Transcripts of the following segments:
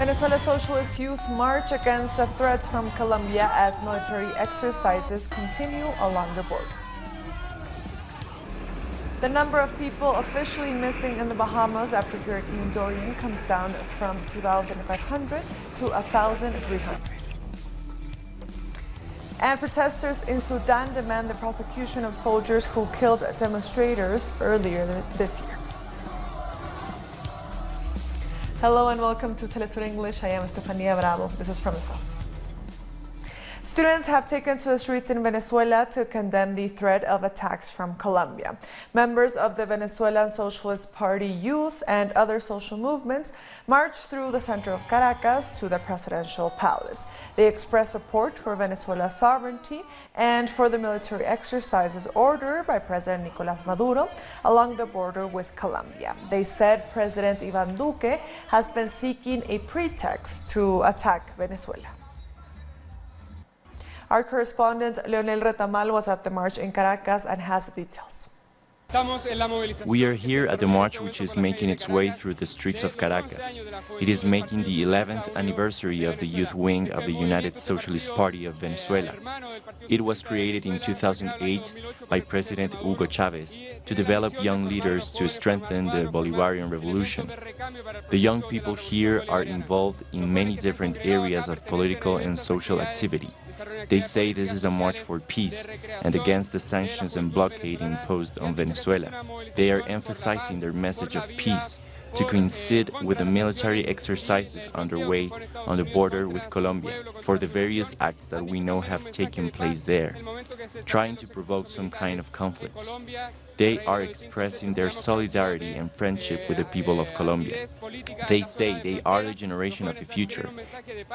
Venezuela's socialist youth march against the threats from Colombia as military exercises continue along the border. The number of people officially missing in the Bahamas after Hurricane Dorian comes down from 2,500 to 1,300. And protesters in Sudan demand the prosecution of soldiers who killed demonstrators earlier this year. Hello and welcome to Telesur English. I am Estefania Bravo. This is from the South. Students have taken to the streets in Venezuela to condemn the threat of attacks from Colombia. Members of the Venezuelan Socialist Party youth and other social movements marched through the center of Caracas to the presidential palace. They expressed support for Venezuela's sovereignty and for the military exercises ordered by President Nicolás Maduro along the border with Colombia. They said President Iván Duque has been seeking a pretext to attack Venezuela. Our correspondent Leonel Retamal was at the march in Caracas and has the details. We are here at the march which is making its way through the streets of Caracas. It is making the 11th anniversary of the youth wing of the United Socialist Party of Venezuela. It was created in 2008 by President Hugo Chavez to develop young leaders to strengthen the Bolivarian revolution. The young people here are involved in many different areas of political and social activity. They say this is a march for peace and against the sanctions and blockade imposed on Venezuela. They are emphasizing their message of peace to coincide with the military exercises underway on the border with Colombia for the various acts that we know have taken place there, trying to provoke some kind of conflict. They are expressing their solidarity and friendship with the people of Colombia. They say they are the generation of the future,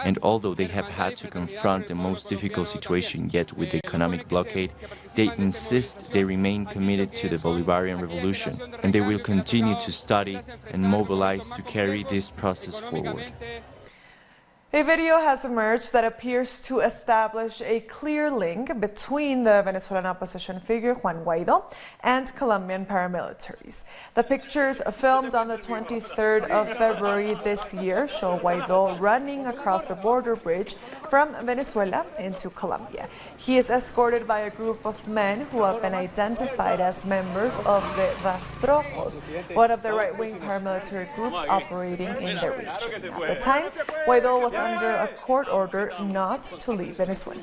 and although they have had to confront the most difficult situation yet with the economic blockade, they insist they remain committed to the Bolivarian revolution, and they will continue to study and mobilize to carry this process forward. A video has emerged that appears to establish a clear link between the Venezuelan opposition figure Juan Guaidó and Colombian paramilitaries. The pictures filmed on the 23rd of February this year show Guaidó running across the border bridge from Venezuela into Colombia. He is escorted by a group of men who have been identified as members of the Rastrojos, one of the right-wing paramilitary groups operating in the region. At the time, Guaidó was under a court order not to leave Venezuela.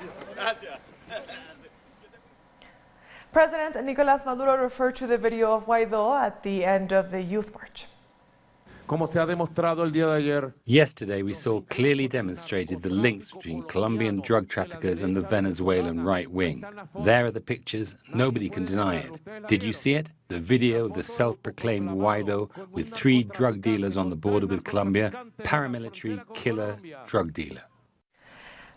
President Nicolás Maduro referred to the video of Guaidó at the end of the youth march. Yesterday, we saw clearly demonstrated the links between Colombian drug traffickers and the Venezuelan right wing. There are the pictures. Nobody can deny it. Did you see it? The video of the self-proclaimed Guaidó with 3 drug dealers on the border with Colombia. Paramilitary killer drug dealer.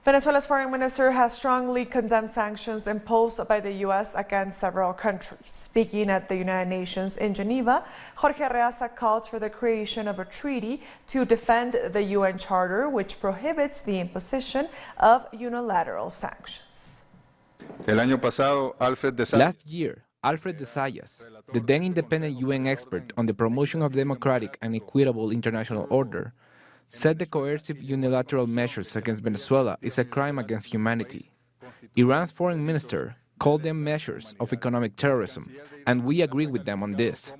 Venezuela's foreign minister has strongly condemned sanctions imposed by the U.S. against several countries. Speaking at the United Nations in Geneva, Jorge Arreaza called for the creation of a treaty to defend the UN Charter, which prohibits the imposition of unilateral sanctions. Last year, Alfred de Zayas, the then independent UN expert on the promotion of democratic and equitable international order, said the coercive unilateral measures against Venezuela is a crime against humanity. Iran's foreign minister called them measures of economic terrorism, and we agree with them on this.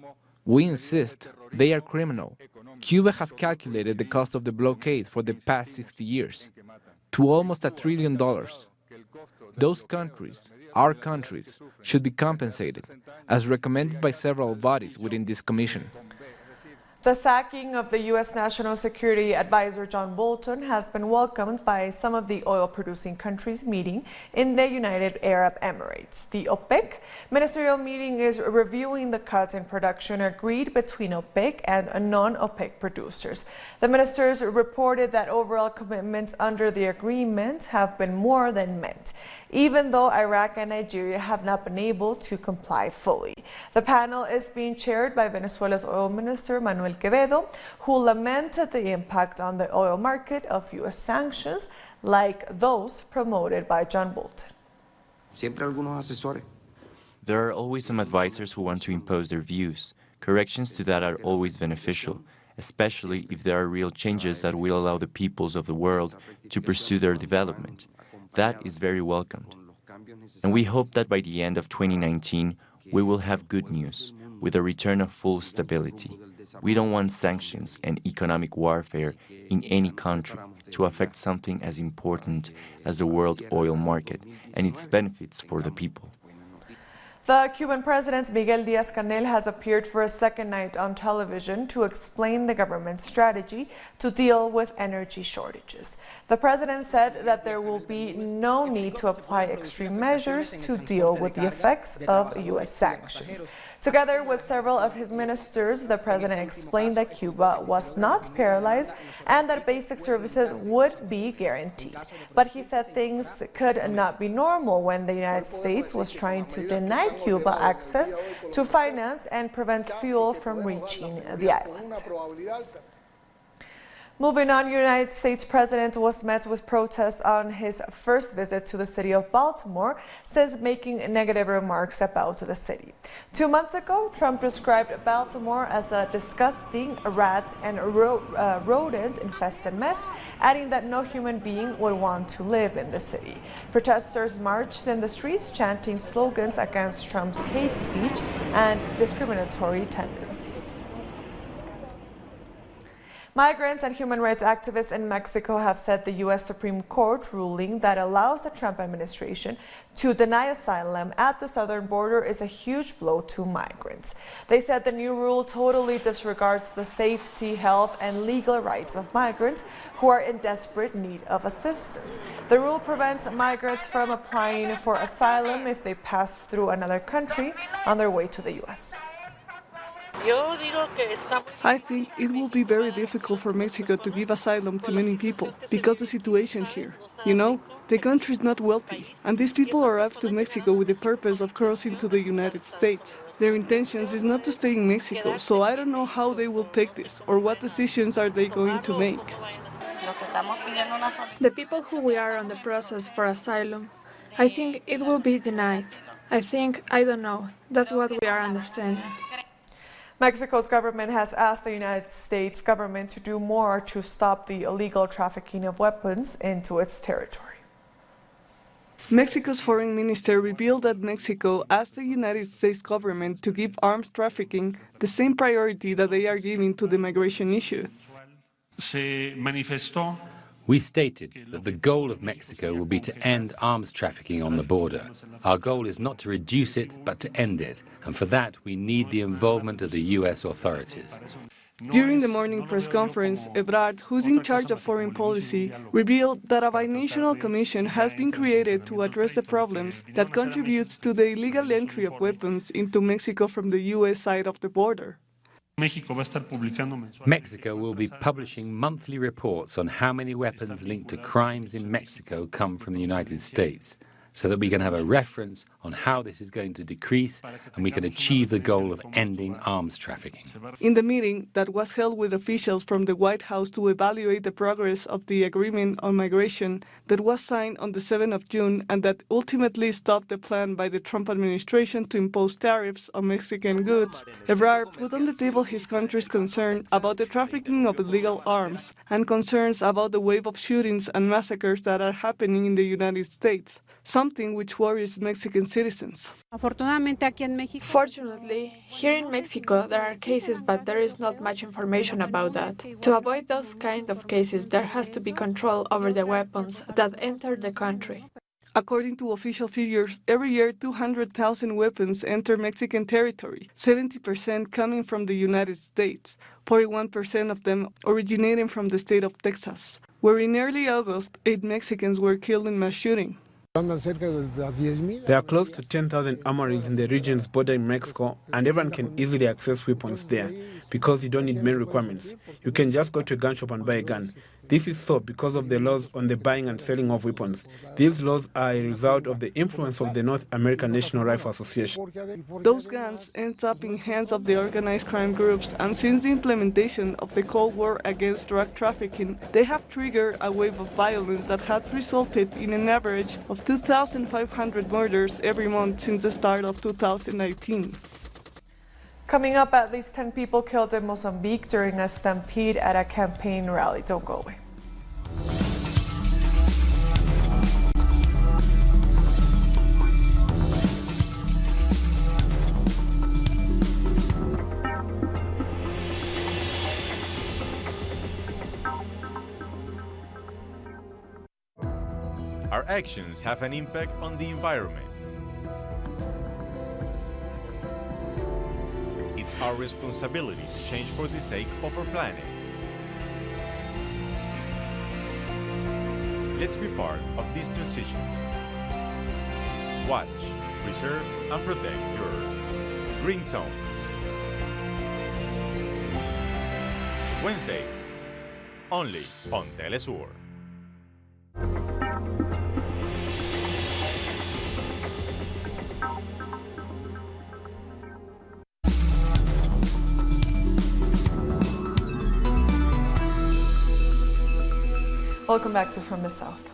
We insist they are criminal. Cuba has calculated the cost of the blockade for the past 60 years to almost $1 trillion. Those countries, our countries, should be compensated, as recommended by several bodies within this commission. The sacking of the U.S. National Security Advisor John Bolton has been welcomed by some of the oil-producing countries meeting in the United Arab Emirates. The OPEC ministerial meeting is reviewing the cut in production agreed between OPEC and non-OPEC producers. The ministers reported that overall commitments under the agreement have been more than met, even though Iraq and Nigeria have not been able to comply fully. The panel is being chaired by Venezuela's oil minister Manuel Quevedo, who lamented the impact on the oil market of U.S. sanctions like those promoted by John Bolton. There are always some advisors who want to impose their views. Corrections to that are always beneficial, especially if there are real changes that will allow the peoples of the world to pursue their development. That is very welcomed. And we hope that by the end of 2019, we will have good news, with a return of full stability. We don't want sanctions and economic warfare in any country to affect something as important as the world oil market and its benefits for the people. The Cuban president, Miguel Díaz-Canel, has appeared for a second night on television to explain the government's strategy to deal with energy shortages. The president said that there will be no need to apply extreme measures to deal with the effects of U.S. sanctions. Together with several of his ministers, the president explained that Cuba was not paralyzed and that basic services would be guaranteed. But he said things could not be normal when the United States was trying to deny Cuba access to finance and prevent fuel from reaching the island. Moving on, United States President was met with protests on his first visit to the city of Baltimore since making negative remarks about the city. 2 months ago, Trump described Baltimore as a disgusting rat and rodent-infested mess, adding that no human being would want to live in the city. Protesters marched in the streets chanting slogans against Trump's hate speech and discriminatory tendencies. Migrants and human rights activists in Mexico have said the U.S. Supreme Court ruling that allows the Trump administration to deny asylum at the southern border is a huge blow to migrants. They said the new rule totally disregards the safety, health, and legal rights of migrants who are in desperate need of assistance. The rule prevents migrants from applying for asylum if they pass through another country on their way to the U.S. I think it will be very difficult for Mexico to give asylum to many people because the situation here. You know, the country is not wealthy, and these people arrived to Mexico with the purpose of crossing to the United States. Their intentions is not to stay in Mexico, so I don't know how they will take this or what decisions are they going to make. The people who we are on the process for asylum, I think it will be denied. I don't know. That's what we are understanding. Mexico's government has asked the United States government to do more to stop the illegal trafficking of weapons into its territory. Mexico's foreign minister revealed that Mexico asked the United States government to give arms trafficking the same priority that they are giving to the migration issue. We stated that the goal of Mexico will be to end arms trafficking on the border. Our goal is not to reduce it, but to end it, and for that we need the involvement of the U.S. authorities. During the morning press conference, Ebrard, who's in charge of foreign policy, revealed that a binational commission has been created to address the problems that contributes to the illegal entry of weapons into Mexico from the U.S. side of the border. Mexico will be publishing monthly reports on how many weapons linked to crimes in Mexico come from the United States, so that we can have a reference on how this is going to decrease and we can achieve the goal of ending arms trafficking. In the meeting that was held with officials from the White House to evaluate the progress of the agreement on migration that was signed on the 7th of June and that ultimately stopped the plan by the Trump administration to impose tariffs on Mexican goods, Ebrard put on the table his country's concern about the trafficking of illegal arms and concerns about the wave of shootings and massacres that are happening in the United States, something which worries Mexican citizens. Fortunately, here in Mexico there are cases, but there is not much information about that. To avoid those kind of cases, there has to be control over the weapons that enter the country. According to official figures, every year 200,000 weapons enter Mexican territory, 70% coming from the United States, 41% of them originating from the state of Texas, where in early August, 8 Mexicans were killed in mass shooting. There are close to 10,000 armories in the regions bordering Mexico, and everyone can easily access weapons there because you don't need many requirements. You can just go to a gun shop and buy a gun. This is so because of the laws on the buying and selling of weapons. These laws are a result of the influence of the North American National Rifle Association. Those guns end up in hands of the organized crime groups, and since the implementation of the Cold War against drug trafficking, they have triggered a wave of violence that has resulted in an average of 2,500 murders every month since the start of 2019. Coming up, at least 10 people killed in Mozambique during a stampede at a campaign rally. Don't go away. Our actions have an impact on the environment. It's our responsibility to change for the sake of our planet. Let's be part of this transition. Watch, preserve, and protect your Earth. Green Zone. Wednesdays, only on Telesur. Welcome back to From the South.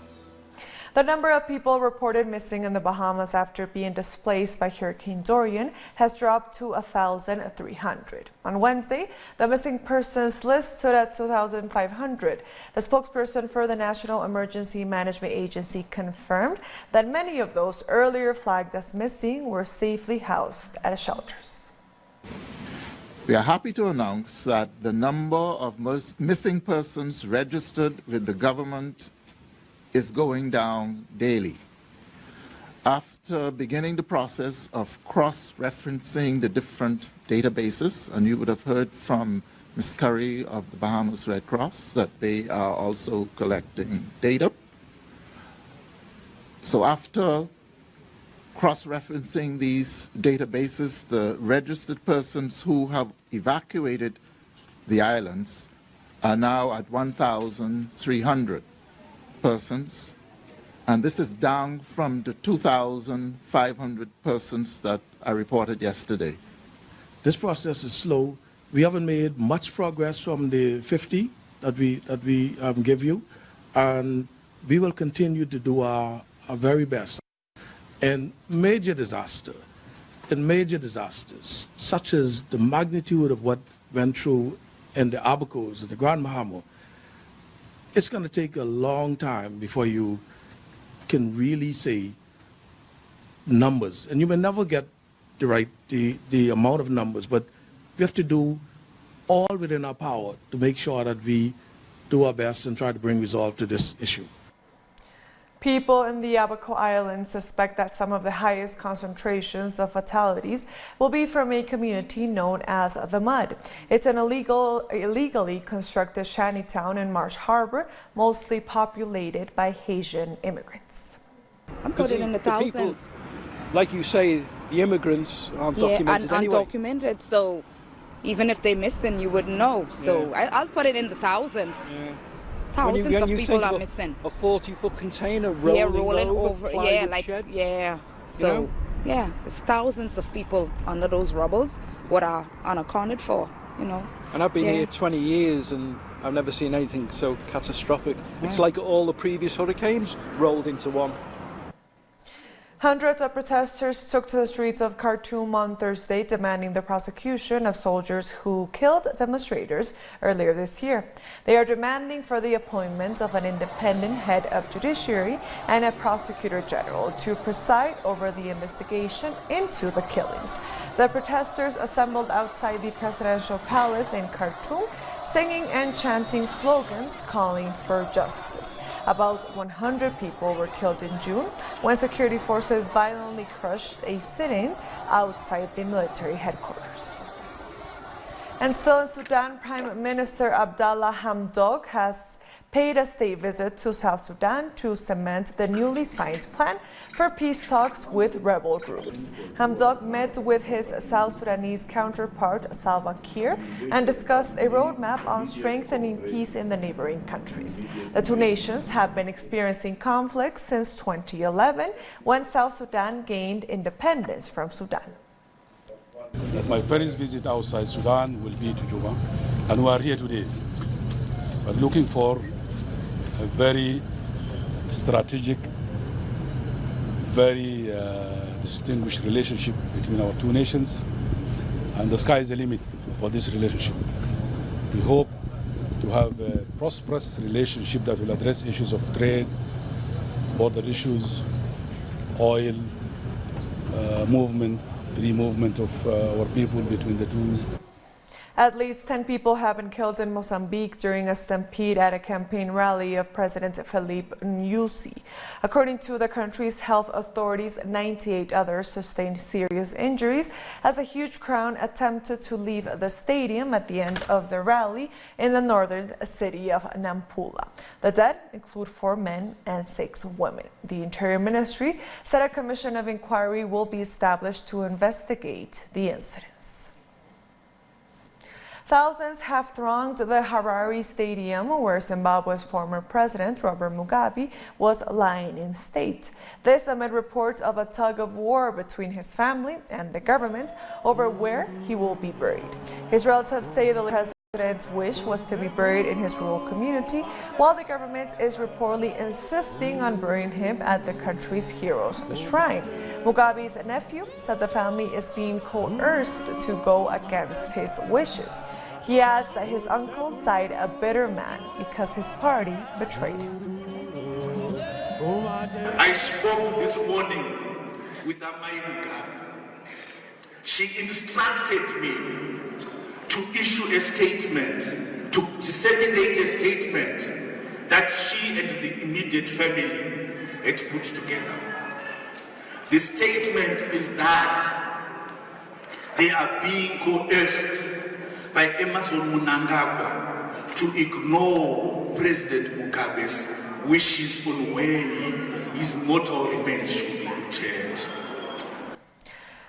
The number of people reported missing in the Bahamas after being displaced by Hurricane Dorian has dropped to 1,300. On Wednesday, the missing persons list stood at 2,500. The spokesperson for the National Emergency Management Agency confirmed that many of those earlier flagged as missing were safely housed at shelters. We are happy to announce that the number of missing persons registered with the government is going down daily. After beginning the process of cross-referencing the different databases, and you would have heard from Ms. Curry of the Bahamas Red Cross that they are also collecting data. So after cross-referencing these databases, the registered persons who have evacuated the islands are now at 1,300 persons, and this is down from the 2,500 persons that I reported yesterday. This process is slow. We haven't made much progress from the 50 that we give you, and we will continue to do our very best. In major disasters, such as the magnitude of what went through in the Abacos and the Grand Bahama, it's going to take a long time before you can really say numbers. And you may never get the amount of numbers, but we have to do all within our power to make sure that we do our best and try to bring resolve to this issue. People in the Abaco Islands suspect that some of the highest concentrations of fatalities will be from a community known as the Mud. It's an illegally constructed shantytown in Marsh Harbor, mostly populated by Haitian immigrants. I'm putting in the thousands. People, like you say, the immigrants aren't documented anyway. Undocumented, so even if they miss them, you wouldn't know. So I'll put it in the thousands. Yeah. Thousands of people are missing. A 40-foot container rolling over shed, so it's thousands of people under those rubbles what are unaccounted for, you know. And I've been here 20 years and I've never seen anything so catastrophic. It's like all the previous hurricanes rolled into one. Hundreds of protesters took to the streets of Khartoum on Thursday, demanding the prosecution of soldiers who killed demonstrators earlier this year. They are demanding for the appointment of an independent head of judiciary and a prosecutor general to preside over the investigation into the killings. The protesters assembled outside the presidential palace in Khartoum, singing and chanting slogans calling for justice. About 100 people were killed in June when security forces violently crushed a sit-in outside the military headquarters. And still in Sudan, Prime Minister Abdallah Hamdok has paid a state visit to South Sudan to cement the newly signed plan for peace talks with rebel groups. Hamdok met with his South Sudanese counterpart Salva Kiir and discussed a roadmap on strengthening peace in the neighboring countries. The two nations have been experiencing conflicts since 2011, when South Sudan gained independence from Sudan. My first visit outside Sudan will be to Juba, and we are here today. But looking for a very strategic, very distinguished relationship between our two nations. and the sky is the limit for this relationship. We hope to have a prosperous relationship that will address issues of trade, border issues, oil, movement, free movement of our people between the two. At least 10 people have been killed in Mozambique during a stampede at a campaign rally of President Felipe Nyusi. According to the country's health authorities, 98 others sustained serious injuries as a huge crowd attempted to leave the stadium at the end of the rally in the northern city of Nampula. The dead include 4 men and 6 women. The Interior Ministry said a commission of inquiry will be established to investigate the incidents. Thousands have thronged the Harare Stadium, where Zimbabwe's former president, Robert Mugabe, was lying in state. This amid reports of a tug-of-war between his family and the government over where he will be buried. His relatives say the president's wish was to be buried in his rural community, while the government is reportedly insisting on burying him at the country's hero's shrine. Mugabe's nephew said the family is being coerced to go against his wishes. He adds that his uncle died a bitter man because his party betrayed him. I spoke this morning with Amai Mugabe. She instructed me to issue a statement, to disseminate a statement that she and the immediate family had put together. The statement is that they are being coerced by Emerson Mnangagwa to ignore President Mugabe's wishes on where his mortal remains should be interred.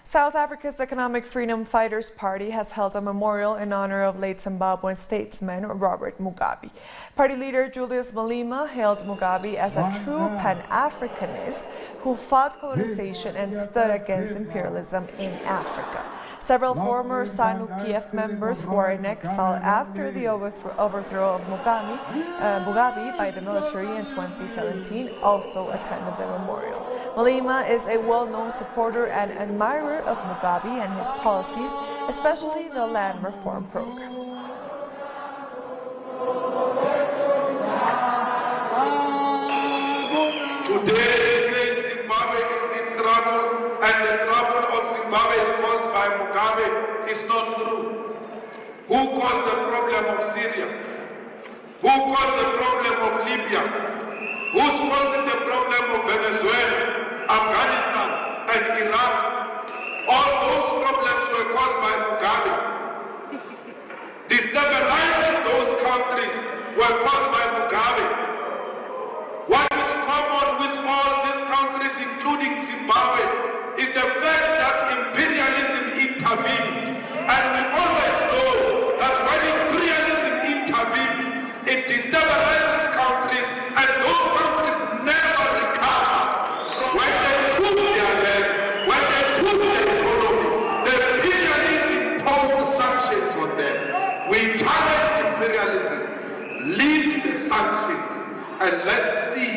South Africa's Economic Freedom Fighters Party has held a memorial in honor of late Zimbabwean statesman Robert Mugabe. Party leader Julius Malema hailed Mugabe as a true Pan-Africanist who fought colonization and stood against imperialism in Africa. Several former ZANU-PF members who are in exile after the overthrow of Mugabe by the military in 2017 also attended the memorial. Malema is a well-known supporter and admirer of Mugabe and his policies, especially the land reform program. Today they say Zimbabwe is in trouble and the trouble of Zimbabwe is caused by Mugabe. Is not true. Who caused the problem of Syria? Who caused the problem of Libya? Who's causing the problem of Venezuela, Afghanistan and Iraq? All those problems were caused by Mugabe. Destabilizing those countries were caused by Mugabe. What is common with all these countries, including Zimbabwe, is the fact that imperialism intervened. And we always know that when imperialism intervenes, it destabilizes countries, and those countries never recover. When they took their land, when they took their economy, the imperialists imposed sanctions on them. We challenge imperialism, lift the sanctions, and let's see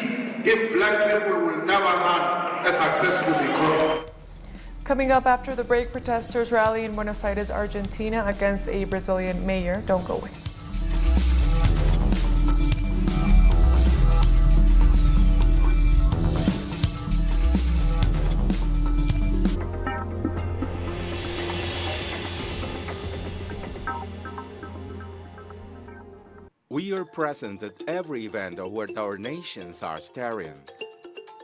if black people will never run a successful economy. Coming up after the break, protesters rally in Buenos Aires, Argentina against a Brazilian mayor. Don't go away. We are present at every event where our nations are staring.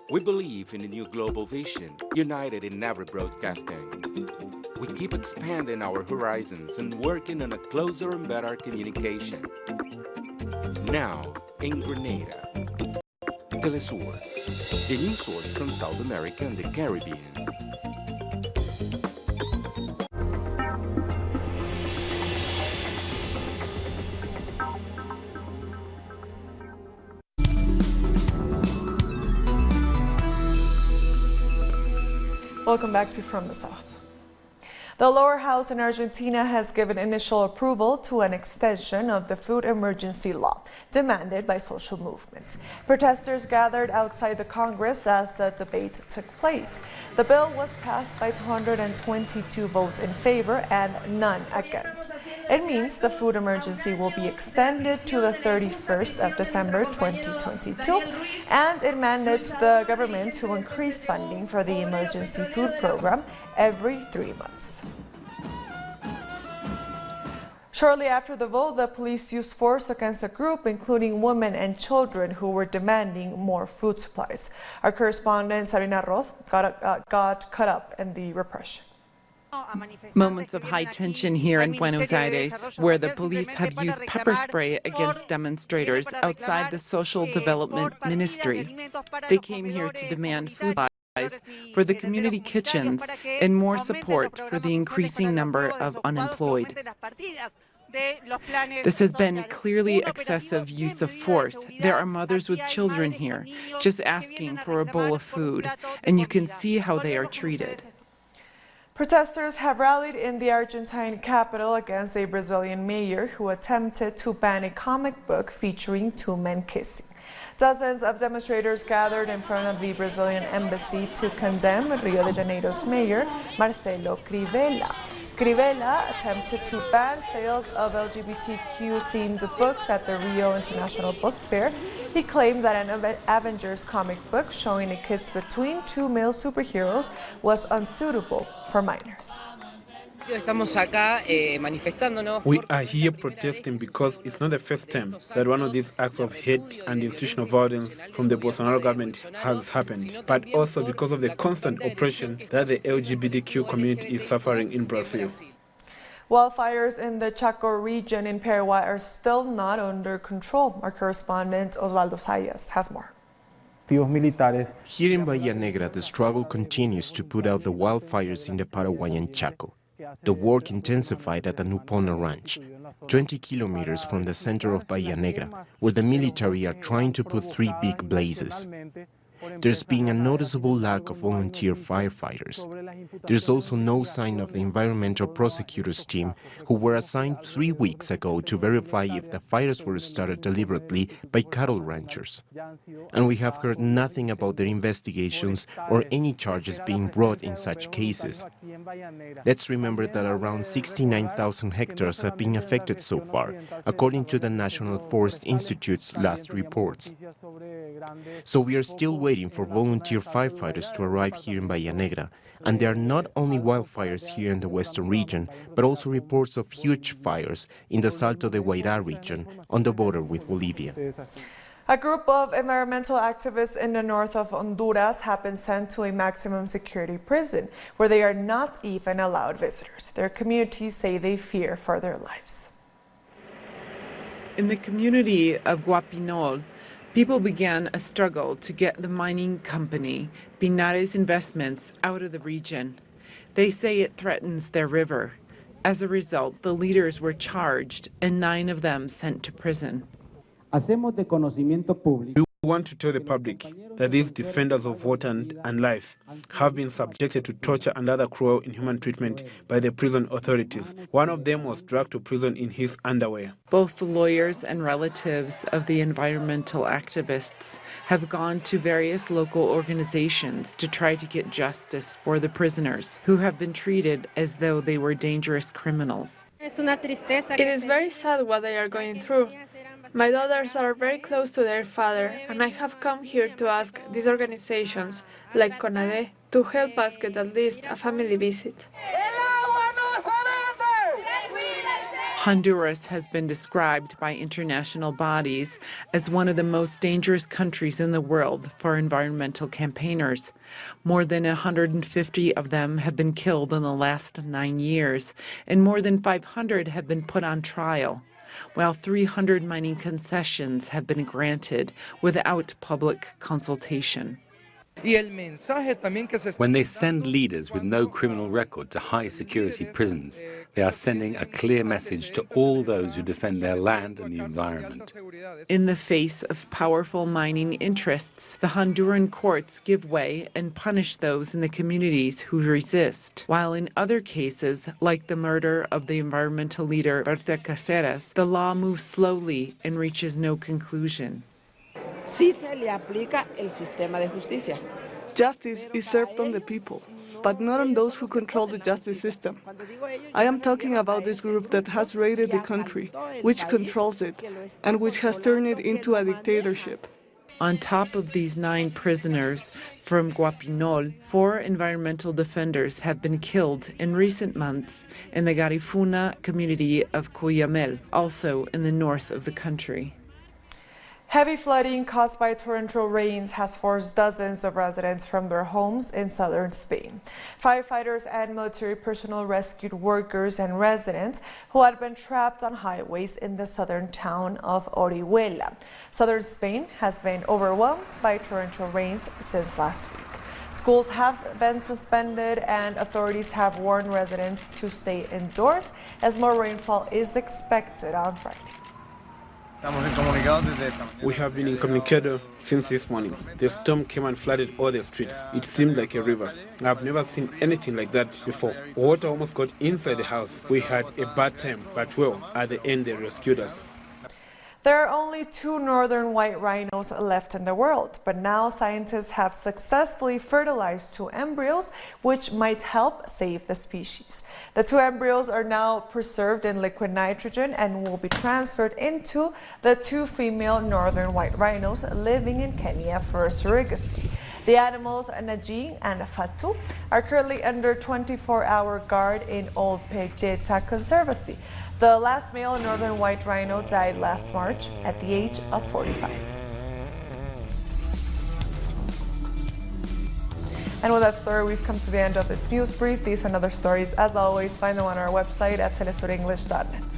We believe in a new global vision, united in every broadcasting. We keep expanding our horizons and working on a closer and better communication. Now, in Grenada, Telesur, the news source from South America and the Caribbean. Welcome back to From the South. The lower house in Argentina has given initial approval to an extension of the food emergency law demanded by social movements. Protesters gathered outside the Congress as the debate took place. The bill was passed by 222 votes in favor and none against. It means the food emergency will be extended to the 31st of December 2022, and it mandates the government to increase funding for the emergency food program every 3 months. Shortly after the vote, the police used force against a group, including women and children, who were demanding more food supplies. Our correspondent, Sarina Roth, got caught up in the repression. Moments of high tension here in Buenos Aires, where the police have used pepper spray against demonstrators outside the Social Development Ministry. They came here to demand food supplies for the community kitchens and more support for the increasing number of unemployed. This has been clearly excessive use of force. There are mothers with children here just asking for a bowl of food, and you can see how they are treated. Protesters have rallied in the Argentine capital against a Brazilian mayor who attempted to ban a comic book featuring two men kissing. Dozens of demonstrators gathered in front of the Brazilian embassy to condemn Rio de Janeiro's mayor, Marcelo Crivella. Crivella attempted to ban sales of LGBTQ-themed books at the Rio International Book Fair. He claimed that an Avengers comic book showing a kiss between two male superheroes was unsuitable for minors. We are here protesting because it's not the first time that one of these acts of hate and institutional violence from the Bolsonaro government has happened, but also because of the constant oppression that the LGBTQ community is suffering in Brazil. Wildfires in the Chaco region in Paraguay are still not under control. Our correspondent Osvaldo Sayas has more. Here in Bahia Negra, the struggle continues to put out the wildfires in the Paraguayan Chaco. The work intensified at the Nupona Ranch, 20 kilometers from the center of Bahia Negra, where the military are trying to put three big blazes. There's been a noticeable lack of volunteer firefighters. There's also no sign of the environmental prosecutors team who were assigned 3 weeks ago to verify if the fires were started deliberately by cattle ranchers. And we have heard nothing about their investigations or any charges being brought in such cases. Let's remember that around 69,000 hectares have been affected so far, according to the National Forest Institute's last reports. So we are still waiting for volunteer firefighters to arrive here in Bahia Negra, and there are not only wildfires here in the western region, but also reports of huge fires in the Salto de Guairá region on the border with Bolivia. A group of environmental activists in the north of Honduras have been sent to a maximum security prison where they are not even allowed visitors. Their communities say they fear for their lives. In the community of Guapinol, people began a struggle to get the mining company, Pinares Investments, out of the region. They say it threatens their river. As a result, the leaders were charged and 9 of them sent to prison. We want to tell the public that these defenders of water and life have been subjected to torture and other cruel, inhuman treatment by the prison authorities. One of them was dragged to prison in his underwear. Both the lawyers and relatives of the environmental activists have gone to various local organizations to try to get justice for the prisoners, who have been treated as though they were dangerous criminals. It is very sad what they are going through. My daughters are very close to their father, and I have come here to ask these organizations, like CONADE, to help us get at least a family visit. Honduras has been described by international bodies as one of the most dangerous countries in the world for environmental campaigners. More than 150 of them have been killed in the last 9 years, and more than 500 have been put on trial, while 300 mining concessions have been granted without public consultation. When they send leaders with no criminal record to high-security prisons, they are sending a clear message to all those who defend their land and the environment. In the face of powerful mining interests, the Honduran courts give way and punish those in the communities who resist, while in other cases, like the murder of the environmental leader Berta Cáceres, the law moves slowly and reaches no conclusion. Sí se le aplica el sistema de justicia. Justice is served on the people, but not on those who control the justice system. I am talking about this group that has raided the country, which controls it, and which has turned it into a dictatorship. On top of these 9 prisoners from Guapinol, 4 environmental defenders have been killed in recent months in the Garifuna community of Cuyamel, also in the north of the country. Heavy flooding caused by torrential rains has forced dozens of residents from their homes in southern Spain. Firefighters and military personnel rescued workers and residents who had been trapped on highways in the southern town of Orihuela. Southern Spain has been overwhelmed by torrential rains since last week. Schools have been suspended and authorities have warned residents to stay indoors as more rainfall is expected on Friday. We have been incommunicado since this morning. The storm came and flooded all the streets. It seemed like a river. I've never seen anything like that before. Water almost got inside the house. We had a bad time, but well, at the end they rescued us. There are only 2 northern white rhinos left in the world, but now scientists have successfully fertilized 2 embryos, which might help save the species. The 2 embryos are now preserved in liquid nitrogen and will be transferred into the 2 female northern white rhinos living in Kenya for surrogacy. The animals, Naji and Fatu, are currently under 24-hour guard in Old Pejeta Conservancy. The last male northern white rhino died last March at the age of 45. And with that story, we've come to the end of this news brief. These and other stories, as always, find them on our website at telesurenglish.net.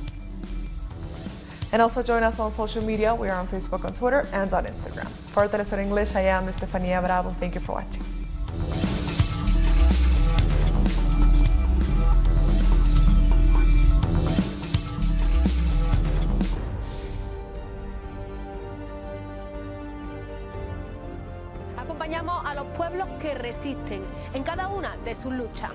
And also join us on social media. We are on Facebook, on Twitter, and on Instagram. For Telesur English, I am Estefania Bravo. Thank you for watching. Acompañamos a los pueblos que resisten en cada una de sus luchas.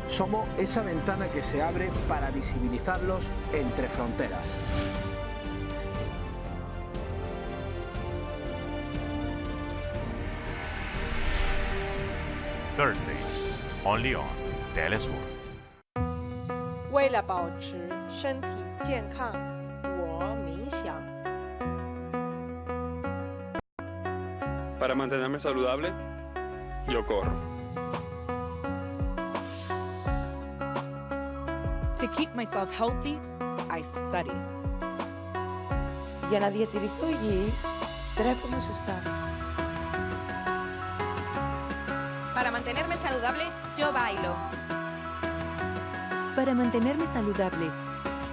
Somos esa ventana que se abre para visibilizarlos entre fronteras. Thursdays, only on Telesur. 为了保持身体健康，我冥想。 Para mantenerme saludable, yo corro. To keep myself healthy, I study. Για να διατηρηθώ υγιής, τρέφομαι σωστά. Para mantenerme saludable, yo bailo. Para mantenerme saludable,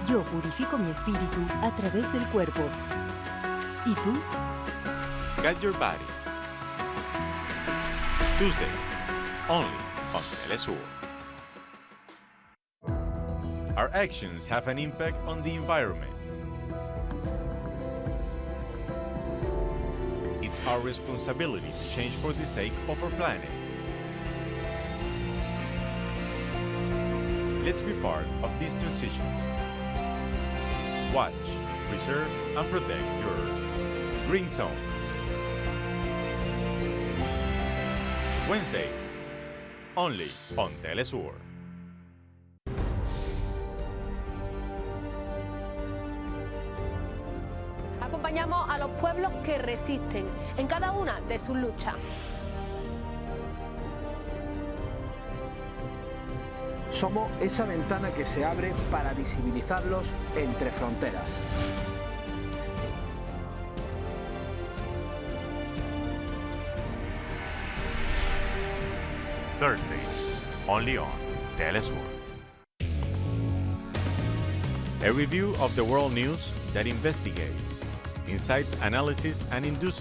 yo purifico mi espíritu a través del cuerpo. ¿Y tú? Get your body. Tuesdays, only on Telesur. Our actions have an impact on the environment. It's our responsibility to change for the sake of our planet. Let's be part of this transition. Watch, preserve, and protect your green zone. Wednesdays, only on Telesur. Acompañamos a los pueblos que resisten en cada una de sus luchas. Somos esa ventana que se abre para visibilizarlos entre fronteras. Thursdays, only on Telesur. A review of the world news that investigates, incites analysis, and induces